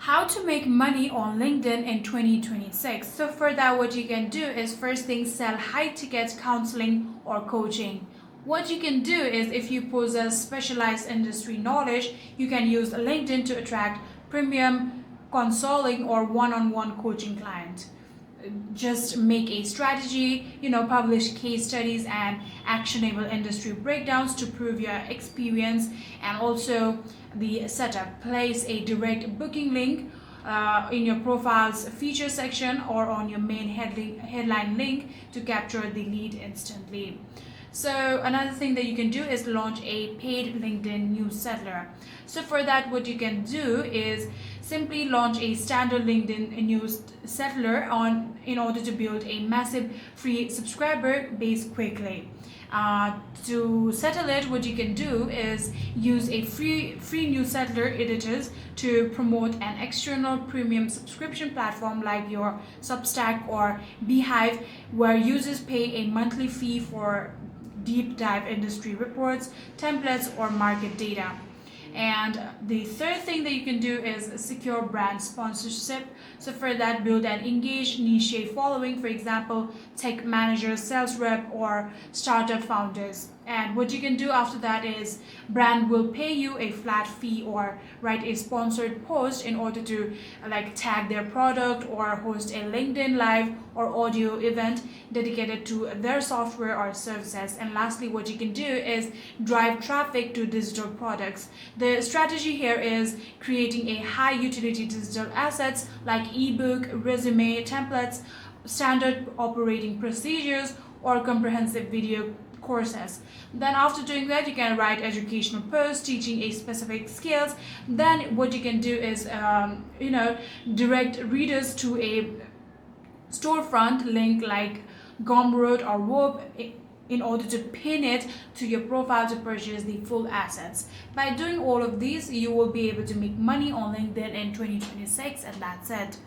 How to make money on LinkedIn in 2026. So for that, what you can do is first thing, sell high ticket counseling or coaching. What you can do is if you possess specialized industry knowledge, you can use LinkedIn to attract premium consulting or one-on-one coaching client. Just make a strategy, publish case studies and actionable industry breakdowns to prove your experience. And also the setup, place a direct booking link in your profile's feature section or on your main headline link to capture the lead instantly. So another thing that you can do is launch a paid LinkedIn newsletter. So for that, what you can do is simply launch a standard LinkedIn newsletter in order to build a massive free subscriber base quickly. To settle it, what you can do is use a free newsletter editors to promote an external premium subscription platform like your Substack or Beehive, where users pay a monthly fee for deep dive industry reports, templates, or market data. And the third thing that you can do is secure brand sponsorship. So for that, build an engaged niche following, for example, tech managers, sales rep, or startup founders. And what you can do after that is brand will pay you a flat fee or write a sponsored post in order to tag their product or host a LinkedIn live or audio event dedicated to their software or services. And lastly, what you can do is drive traffic to digital products. The strategy here is creating a high utility digital assets like ebook, resume, templates, standard operating procedures, or comprehensive video courses. Then after doing that, you can write educational posts teaching a specific skills. Then what you can do is direct readers to a storefront link like Gumroad or Whoop in order to pin it to your profile to purchase the full assets. By doing all of these, you will be able to make money on LinkedIn in 2026, and that's it.